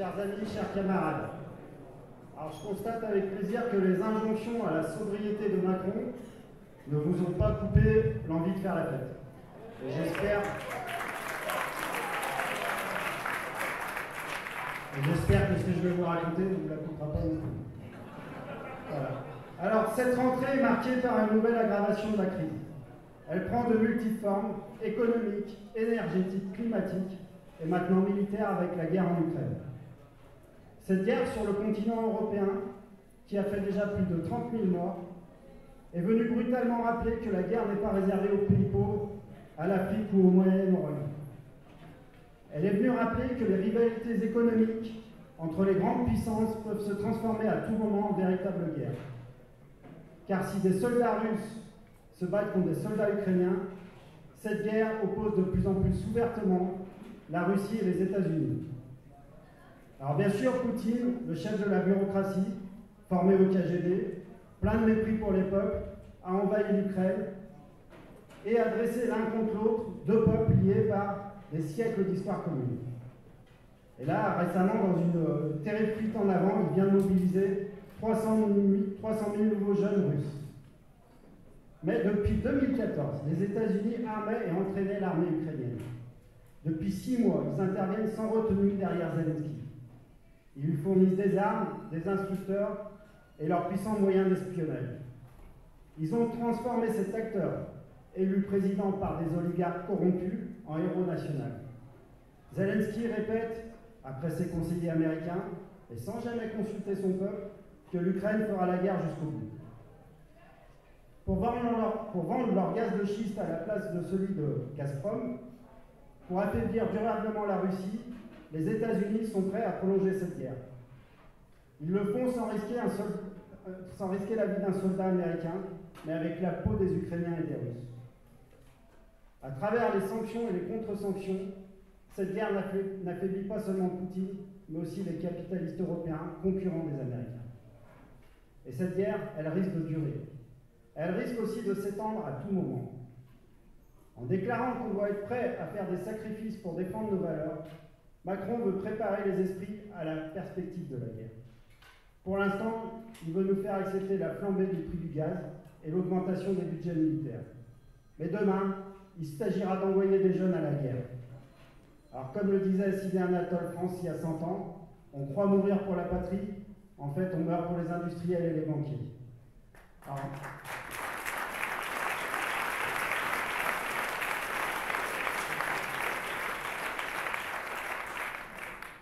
chers amis, chers camarades. Alors, je constate avec plaisir que les injonctions à la sobriété de Macron ne vous ont pas coupé l'envie de faire la fête. Et j'espère que ce que je vais vous raconter ne vous la coupera pas non plus. Voilà. Alors, cette rentrée est marquée par une nouvelle aggravation de la crise. Elle prend de multiples formes, économiques, énergétiques, climatiques, et maintenant militaires avec la guerre en Ukraine. Cette guerre sur le continent européen, qui a fait déjà plus de 30 000 morts, est venue brutalement rappeler que la guerre n'est pas réservée aux pays pauvres, à l'Afrique ou au Moyen-Orient. Elle est venue rappeler que les rivalités économiques entre les grandes puissances peuvent se transformer à tout moment en véritable guerre. Car si des soldats russes se battent contre des soldats ukrainiens, cette guerre oppose de plus en plus ouvertement la Russie et les États-Unis. Alors bien sûr, Poutine, le chef de la bureaucratie, formé au KGB, plein de mépris pour les peuples, a envahi l'Ukraine et a dressé l'un contre l'autre deux peuples liés par des siècles d'histoire commune. Et là, récemment, dans une terrible fuite en avant, il vient de mobiliser 300 000 nouveaux jeunes russes. Mais depuis 2014, les États-Unis armaient et entraînaient l'armée ukrainienne. Depuis 6 mois, ils interviennent sans retenue derrière Zelensky. Ils lui fournissent des armes, des instructeurs et leurs puissants moyens d'espionnage. Ils ont transformé cet acteur, élu président par des oligarques corrompus, en héros national. Zelensky répète, après ses conseillers américains, et sans jamais consulter son peuple, que l'Ukraine fera la guerre jusqu'au bout. Pour vendre leur gaz de schiste à la place de celui de Gazprom, pour affaiblir durablement la Russie, les États-Unis sont prêts à prolonger cette guerre. Ils le font sans risquer la vie d'un soldat américain, mais avec la peau des Ukrainiens et des Russes. À travers les sanctions et les contre-sanctions, cette guerre n'affaiblit pas seulement Poutine, mais aussi les capitalistes européens, concurrents des Américains. Et cette guerre, elle risque de durer. Elle risque aussi de s'étendre à tout moment. En déclarant qu'on doit être prêt à faire des sacrifices pour défendre nos valeurs, Macron veut préparer les esprits à la perspective de la guerre. Pour l'instant, il veut nous faire accepter la flambée du prix du gaz et l'augmentation des budgets militaires. Mais demain, il s'agira d'envoyer des jeunes à la guerre. Alors, comme le disait si bien Anatole France il y a 100 ans, on croit mourir pour la patrie, en fait, on meurt pour les industriels et les banquiers.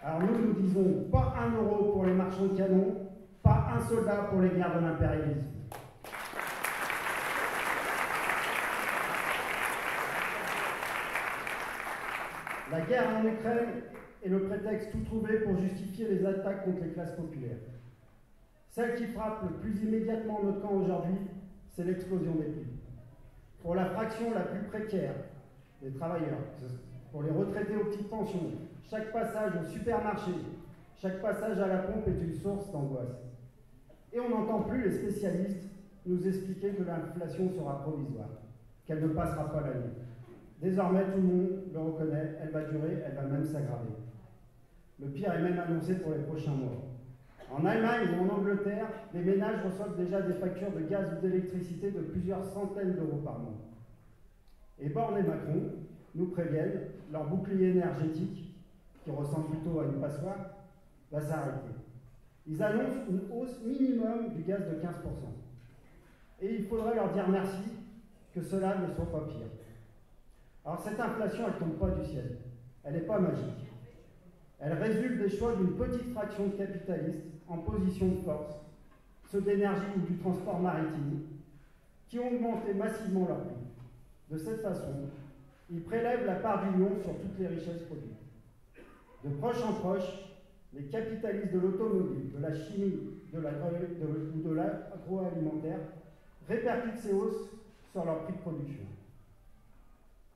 Alors nous disons pas 1 euro pour les marchands de canons, pas un soldat pour les guerres de l'impérialisme. La guerre en Ukraine est le prétexte tout trouvé pour justifier les attaques contre les classes populaires. Celle qui frappe le plus immédiatement notre camp aujourd'hui, c'est l'explosion des prix. Pour la fraction la plus précaire des travailleurs, pour les retraités aux petites pensions, chaque passage au supermarché, chaque passage à la pompe est une source d'angoisse. Et on n'entend plus les spécialistes nous expliquer que l'inflation sera provisoire, qu'elle ne passera pas l'année. Désormais, tout le monde le reconnaît, elle va durer, elle va même s'aggraver. Le pire est même annoncé pour les prochains mois. En Allemagne ou en Angleterre, les ménages reçoivent déjà des factures de gaz ou d'électricité de plusieurs centaines d'euros par mois. Et Borne et Macron nous préviennent, leur bouclier énergétique, qui ressemble plutôt à une passoire, va s'arrêter. Ils annoncent une hausse minimum du gaz de 15%. Et il faudrait leur dire merci que cela ne soit pas pire. Alors cette inflation, elle ne tombe pas du ciel. Elle n'est pas magique. Elle résulte des choix d'une petite fraction de capitalistes en position de force, ceux d'énergie ou du transport maritime, qui ont augmenté massivement leurs prix. De cette façon, ils prélèvent la part du lion sur toutes les richesses produites. De proche en proche, les capitalistes de l'automobile, de la chimie ou de l'agroalimentaire répercutent ces hausses sur leur prix de production.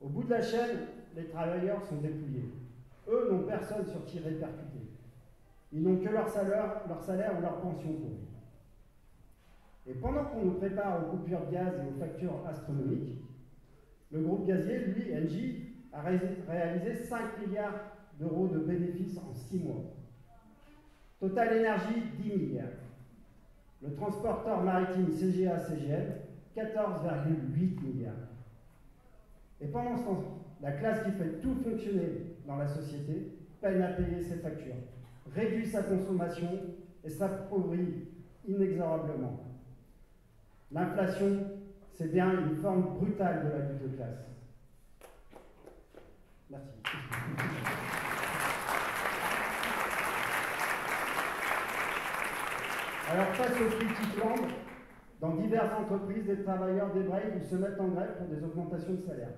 Au bout de la chaîne, les travailleurs sont dépouillés. Eux n'ont personne sur qui répercuter. Ils n'ont que leur salaire ou leur pension pour vivre. Et pendant qu'on nous prépare aux coupures de gaz et aux factures astronomiques, le groupe gazier, lui, Engie, a réalisé 5 milliards d'euros de bénéfices en 6 mois. Total Énergie, 10 milliards. Le transporteur maritime CGA-CGM, 14,8 milliards. Et pendant ce temps, la classe qui fait tout fonctionner dans la société peine à payer ses factures, réduit sa consommation et s'appauvrit inexorablement. L'inflation, c'est bien une forme brutale de la lutte de classe. Merci. Alors, face aux prix qui flambent, dans diverses entreprises, des travailleurs débrayent ou se mettent en grève pour des augmentations de salaire.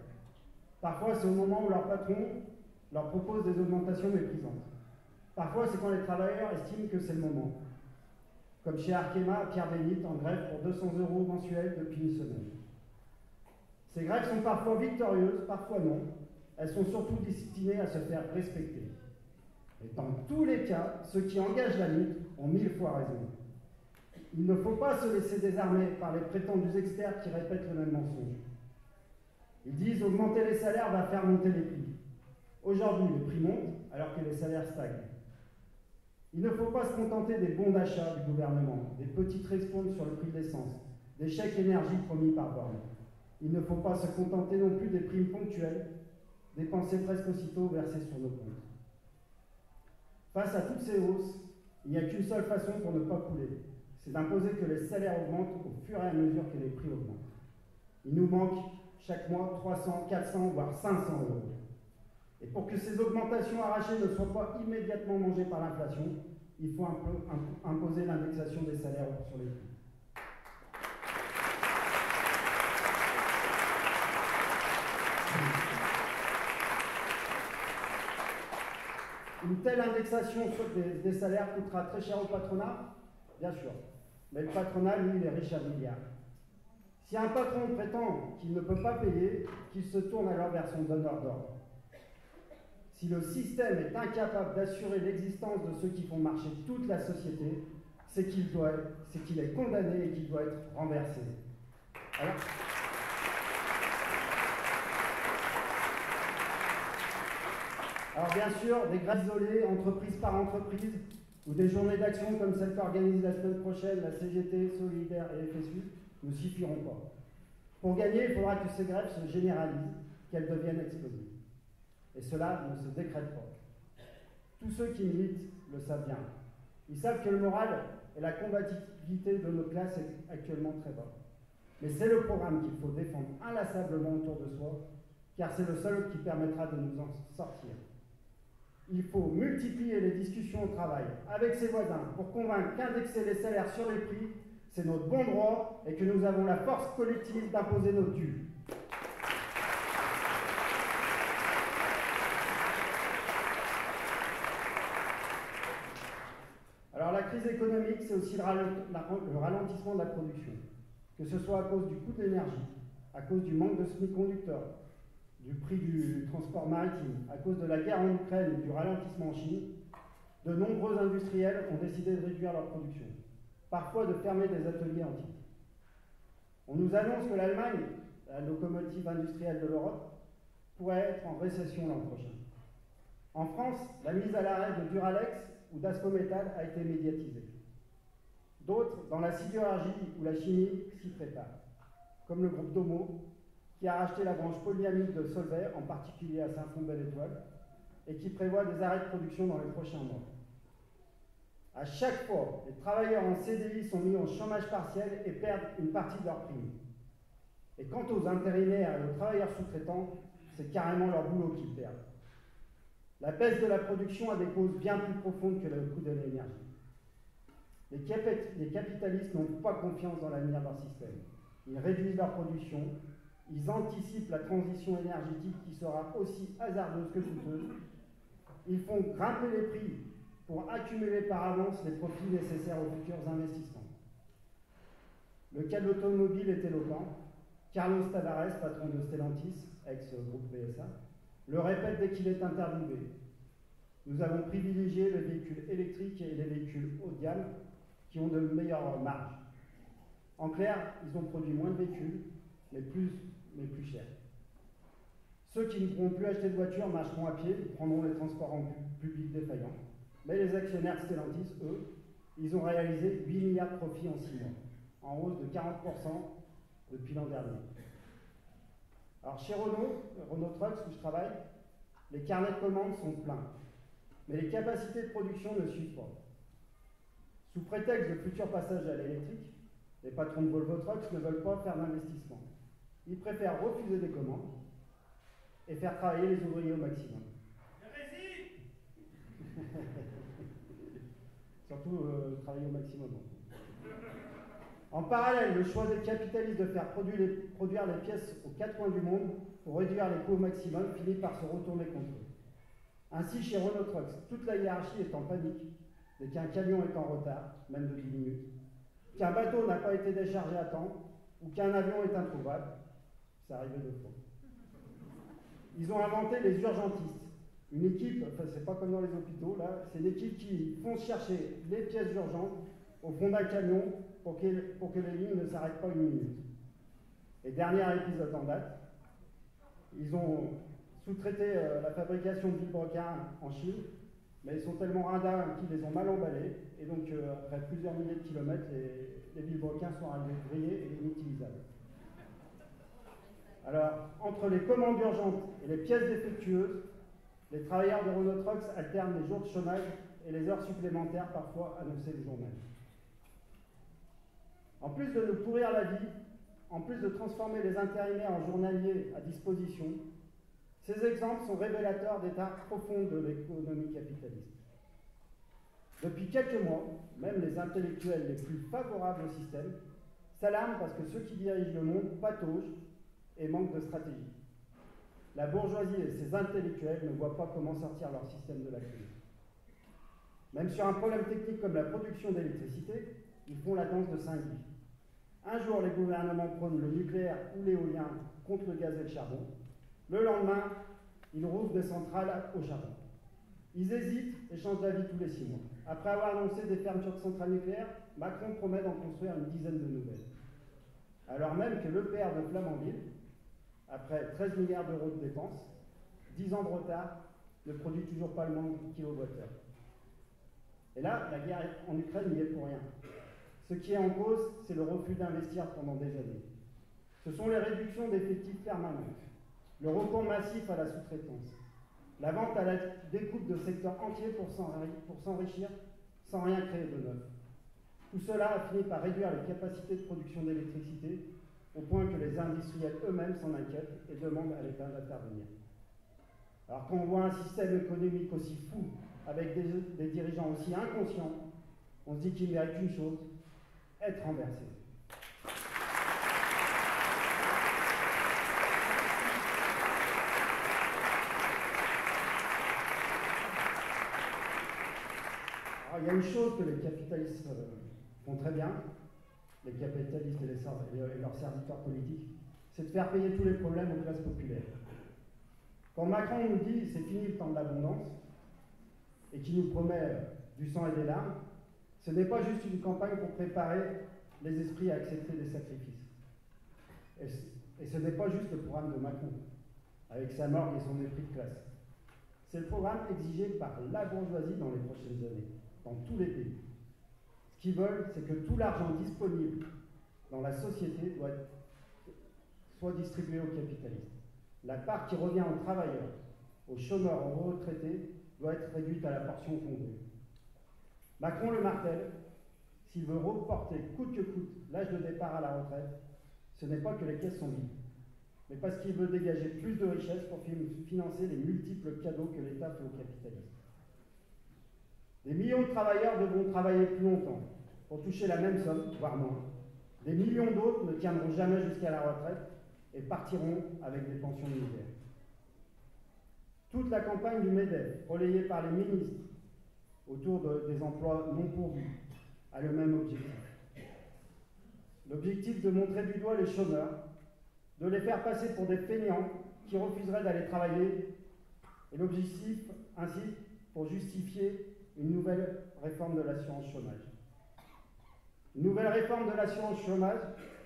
Parfois, c'est au moment où leur patron leur propose des augmentations méprisantes. Parfois, c'est quand les travailleurs estiment que c'est le moment. Comme chez Arkema, Pierre Bénite, en grève pour 200 € mensuels depuis une semaine. Ces grèves sont parfois victorieuses, parfois non. Elles sont surtout destinées à se faire respecter. Et dans tous les cas, ceux qui engagent la lutte ont 1000 fois raison. Il ne faut pas se laisser désarmer par les prétendus experts qui répètent le même mensonge. Ils disent augmenter les salaires va faire monter les prix. Aujourd'hui, les prix montent alors que les salaires stagnent. Il ne faut pas se contenter des bons d'achat du gouvernement, des petites ristournes sur le prix de l'essence, des chèques énergie promis par Borne. Il ne faut pas se contenter non plus des primes ponctuelles, dépensées presque aussitôt versées sur nos comptes. Face à toutes ces hausses, il n'y a qu'une seule façon pour ne pas couler, c'est d'imposer que les salaires augmentent au fur et à mesure que les prix augmentent. Il nous manque chaque mois 300, 400, voire 500 €. Et pour que ces augmentations arrachées ne soient pas immédiatement mangées par l'inflation, il faut imposer l'indexation des salaires sur les prix. Une telle indexation des salaires coûtera très cher au patronat, bien sûr. Mais le patronat, lui, il est riche à milliards. Si un patron prétend qu'il ne peut pas payer, qu'il se tourne alors vers son donneur d'ordre. Si le système est incapable d'assurer l'existence de ceux qui font marcher toute la société, c'est qu'il est condamné et qu'il doit être renversé. Alors bien sûr, des grèves isolées, entreprise par entreprise, ou des journées d'action comme celle qu'organise la semaine prochaine la CGT, Solidaire et FSU, ne suffiront pas. Pour gagner, il faudra que ces grèves se généralisent, qu'elles deviennent explosives. Et cela ne se décrète pas. Tous ceux qui militent le savent bien. Ils savent que le moral et la combativité de notre classe est actuellement très bas. Mais c'est le programme qu'il faut défendre inlassablement autour de soi, car c'est le seul qui permettra de nous en sortir. Il faut multiplier les discussions au travail avec ses voisins pour convaincre qu'indexer les salaires sur les prix, c'est notre bon droit et que nous avons la force collective d'imposer notre dû. Alors la crise économique, c'est aussi le ralentissement de la production, que ce soit à cause du coût de l'énergie, à cause du manque de semi-conducteurs, du prix du transport maritime, à cause de la guerre en Ukraine et du ralentissement en Chine. De nombreux industriels ont décidé de réduire leur production, parfois de fermer des ateliers entiers. On nous annonce que l'Allemagne, la locomotive industrielle de l'Europe, pourrait être en récession l'an prochain. En France, la mise à l'arrêt de Duralex ou d'Ascométal a été médiatisée. D'autres, dans la sidérurgie ou la chimie, s'y préparent, comme le groupe Domo, qui a racheté la branche polyamide de Solvay, en particulier à Saint-Fond-Belle-Étoile, et qui prévoit des arrêts de production dans les prochains mois. À chaque fois, les travailleurs en CDI sont mis au chômage partiel et perdent une partie de leur prime. Et quant aux intérimaires et aux travailleurs sous-traitants, c'est carrément leur boulot qu'ils perdent. La baisse de la production a des causes bien plus profondes que le coût de l'énergie. Les capitalistes n'ont pas confiance dans l'avenir de leur système. Ils réduisent leur production, ils anticipent la transition énergétique qui sera aussi hasardeuse que coûteuse. Ils font grimper les prix pour accumuler par avance les profits nécessaires aux futurs investissements. Le cas de l'automobile est éloquent. Carlos Tavares, patron de Stellantis, ex-groupe PSA, le répète dès qu'il est interviewé. Nous avons privilégié les véhicules électriques et les véhicules haut de gamme qui ont de meilleures marges. En clair, ils ont produit moins de véhicules, mais plus chers. Ceux qui ne pourront plus acheter de voiture marcheront à pied ou prendront les transports en public défaillants. Mais les actionnaires Stellantis, eux, ils ont réalisé 8 milliards de profits en 6 mois, en hausse de 40% depuis l'an dernier. Alors chez Renault Trucks, où je travaille, les carnets de commandes sont pleins, mais les capacités de production ne suivent pas. Sous prétexte de futurs passages à l'électrique, les patrons de Volvo Trucks ne veulent pas faire d'investissement. Ils préfèrent refuser des commandes et faire travailler les ouvriers au maximum. Surtout travailler au maximum. En parallèle, le choix des capitalistes de faire produire les pièces aux quatre coins du monde pour réduire les coûts au maximum finit par se retourner contre eux. Ainsi, chez Renault Trucks, toute la hiérarchie est en panique dès qu'un camion est en retard, même de 10 minutes, qu'un bateau n'a pas été déchargé à temps ou qu'un avion est introuvable. Ça arrivait 2 fois. Ils ont inventé les urgentistes. Une équipe, enfin c'est pas comme dans les hôpitaux, là, c'est une équipe qui fonce chercher les pièces urgentes au fond d'un camion pour que les lignes ne s'arrêtent pas 1 minute. Et dernier épisode en date, ils ont sous-traité la fabrication de vilebrequins en Chine, mais ils sont tellement radins qu'ils les ont mal emballés, et donc après plusieurs milliers de kilomètres, les vilebrequins sont arrivés grillés et inutilisables. Alors, entre les commandes urgentes et les pièces défectueuses, les travailleurs de Renault Trucks alternent les jours de chômage et les heures supplémentaires parfois annoncées le jour même. En plus de nous pourrir la vie, en plus de transformer les intérimaires en journaliers à disposition, ces exemples sont révélateurs d'états profonds de l'économie capitaliste. Depuis quelques mois, même les intellectuels les plus favorables au système s'alarment parce que ceux qui dirigent le monde pataugent et manquent de stratégie. La bourgeoisie et ses intellectuels ne voient pas comment sortir leur système de la crise. Même sur un problème technique comme la production d'électricité, ils font la danse de Saint-Guy. Un jour, les gouvernements prônent le nucléaire ou l'éolien contre le gaz et le charbon. Le lendemain, ils rouvrent des centrales au charbon. Ils hésitent et changent d'avis tous les 6 mois. Après avoir annoncé des fermetures de centrales nucléaires, Macron promet d'en construire une dizaine de nouvelles. Alors même que l'EPR de Flamanville, après 13 milliards d'euros de dépenses, 10 ans de retard, ne produit toujours pas le monde de kilowattheure. Et là, la guerre en Ukraine n'y est pour rien. Ce qui est en cause, c'est le refus d'investir pendant des années. Ce sont les réductions d'effectifs permanentes, le recours massif à la sous-traitance, la vente à la découpe de secteurs entiers pour s'enrichir sans rien créer de neuf. Tout cela a fini par réduire les capacités de production d'électricité au point que les industriels eux-mêmes s'en inquiètent et demandent à l'État d'intervenir. Alors quand on voit un système économique aussi fou, avec des dirigeants aussi inconscients, on se dit qu'il mérite une chose, être renversé. Alors, il y a une chose que les capitalistes font très bien, les capitalistes et leurs serviteurs politiques, c'est de faire payer tous les problèmes aux classes populaires. Quand Macron nous dit c'est fini le temps de l'abondance, et qui nous promet du sang et des larmes, ce n'est pas juste une campagne pour préparer les esprits à accepter des sacrifices. Et ce n'est pas juste le programme de Macron, avec sa morgue et son mépris de classe. C'est le programme exigé par la bourgeoisie dans les prochaines années, dans tous les pays. Ce qu'ils veulent, c'est que tout l'argent disponible dans la société soit distribué aux capitalistes. La part qui revient aux travailleurs, aux chômeurs, aux retraités, doit être réduite à la portion congrue. Macron le martèle, s'il veut reporter coûte que coûte l'âge de départ à la retraite, ce n'est pas que les caisses sont vides, mais parce qu'il veut dégager plus de richesses pour financer les multiples cadeaux que l'État fait aux capitalistes. Des millions de travailleurs devront travailler plus longtemps pour toucher la même somme, voire moins. Des millions d'autres ne tiendront jamais jusqu'à la retraite et partiront avec des pensions de misère. Toute la campagne du MEDEF, relayée par les ministres autour des emplois non pourvus, a le même objectif. L'objectif de montrer du doigt les chômeurs, de les faire passer pour des feignants qui refuseraient d'aller travailler, et l'objectif ainsi pour justifier une nouvelle réforme de l'assurance chômage. Une nouvelle réforme de l'assurance chômage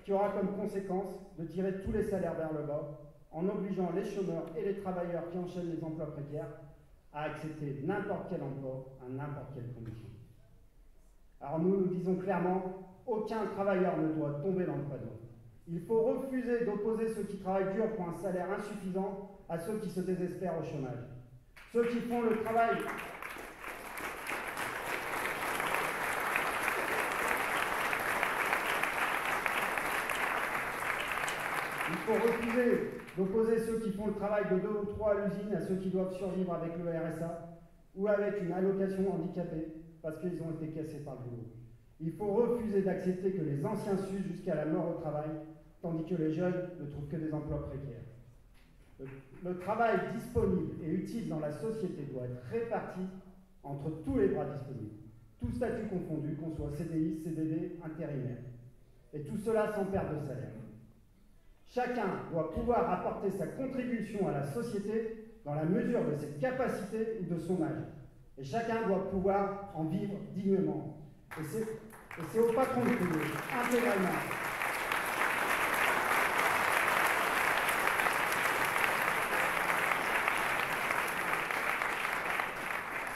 qui aura comme conséquence de tirer tous les salaires vers le bas, en obligeant les chômeurs et les travailleurs qui enchaînent les emplois précaires à accepter n'importe quel emploi à n'importe quelle condition. Alors nous disons clairement, aucun travailleur ne doit tomber dans le panneau. Il faut refuser d'opposer ceux qui travaillent dur pour un salaire insuffisant à ceux qui se désespèrent au chômage. Ceux qui font le travail... Il faut refuser d'opposer ceux qui font le travail de 2 ou 3 à l'usine à ceux qui doivent survivre avec le RSA ou avec une allocation handicapée parce qu'ils ont été cassés par le boulot. Il faut refuser d'accepter que les anciens s'usent jusqu'à la mort au travail, tandis que les jeunes ne trouvent que des emplois précaires. Le travail disponible et utile dans la société doit être réparti entre tous les bras disponibles, tous statuts confondus, qu'on soit CDI, CDD, intérimaire. Et tout cela sans perte de salaire. Chacun doit pouvoir apporter sa contribution à la société dans la mesure de ses capacités ou de son âge. Et chacun doit pouvoir en vivre dignement. Et c'est au patron de payer intégralement.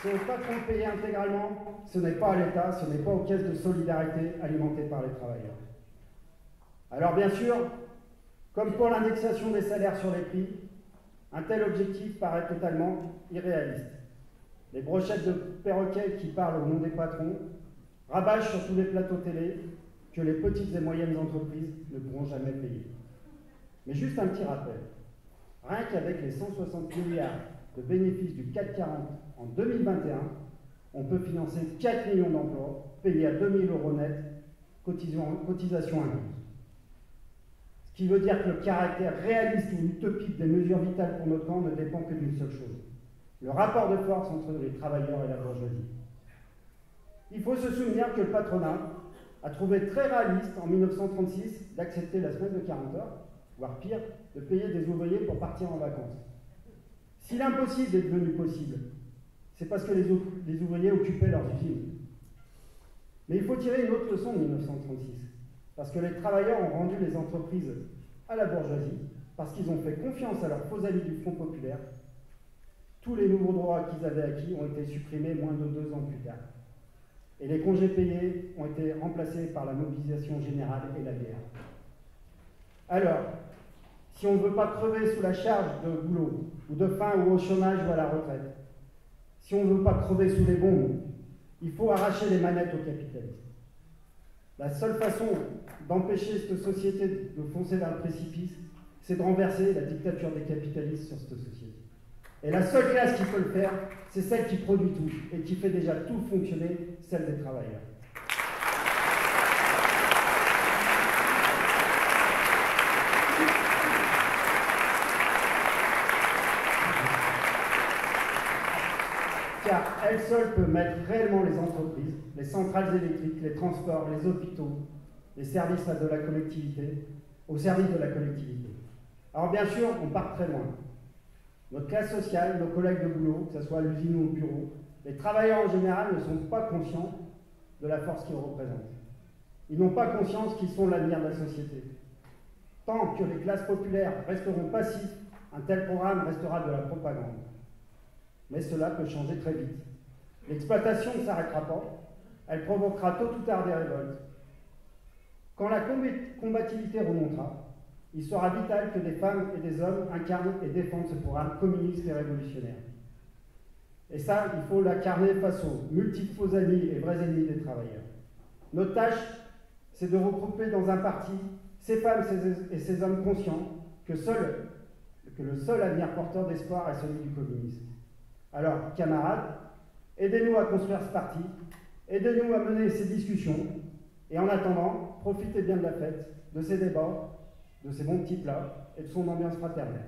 C'est au patron de payer intégralement, ce n'est pas à l'État, ce n'est pas aux caisses de solidarité alimentées par les travailleurs. Alors bien sûr, comme pour l'indexation des salaires sur les prix, un tel objectif paraît totalement irréaliste. Les brochettes de perroquets qui parlent au nom des patrons rabâchent sur tous les plateaux télé que les petites et moyennes entreprises ne pourront jamais payer. Mais juste un petit rappel, rien qu'avec les 160 milliards de bénéfices du CAC 40 en 2021, on peut financer 4 millions d'emplois payés à 2 000 € net, cotisation incluse. Ce qui veut dire que le caractère réaliste ou utopique des mesures vitales pour notre camp ne dépend que d'une seule chose, le rapport de force entre les travailleurs et la bourgeoisie. Il faut se souvenir que le patronat a trouvé très réaliste en 1936 d'accepter la semaine de 40 heures, voire pire, de payer des ouvriers pour partir en vacances. Si l'impossible est devenu possible, c'est parce que les ouvriers occupaient leurs usines. Mais il faut tirer une autre leçon de 1936. Parce que les travailleurs ont rendu les entreprises à la bourgeoisie, parce qu'ils ont fait confiance à leurs faux amis du Front populaire. Tous les nouveaux droits qu'ils avaient acquis ont été supprimés moins de 2 ans plus tard. Et les congés payés ont été remplacés par la mobilisation générale et la guerre. Alors, si on ne veut pas crever sous la charge de boulot, ou de faim, ou au chômage, ou à la retraite, si on ne veut pas crever sous les bombes, il faut arracher les manettes au capitalisme. La seule façon d'empêcher cette société de foncer vers le précipice, c'est de renverser la dictature des capitalistes sur cette société. Et la seule classe qui peut le faire, c'est celle qui produit tout et qui fait déjà tout fonctionner, celle des travailleurs. Car elle seule peut mettre réellement les entreprises, les centrales électriques, les transports, les hôpitaux, les services de la collectivité, au service de la collectivité. Alors bien sûr, on part très loin. Notre classe sociale, nos collègues de boulot, que ce soit à l'usine ou au bureau, les travailleurs en général ne sont pas conscients de la force qu'ils représentent. Ils n'ont pas conscience qu'ils sont l'avenir de la société. Tant que les classes populaires resteront passifs, un tel programme restera de la propagande. Mais cela peut changer très vite. L'exploitation ne s'arrêtera pas, elle provoquera tôt ou tard des révoltes. Quand la combativité remontera, il sera vital que des femmes et des hommes incarnent et défendent ce programme communiste et révolutionnaire. Et ça, il faut l'incarner face aux multiples faux amis et vrais ennemis des travailleurs. Notre tâche, c'est de regrouper dans un parti ces femmes et ces hommes conscients que le seul avenir porteur d'espoir est celui du communisme. Alors, camarades, aidez-nous à construire ce parti, aidez-nous à mener ces discussions, et en attendant, profitez bien de la fête, de ces débats, de ces bons petits plats et de son ambiance fraternelle.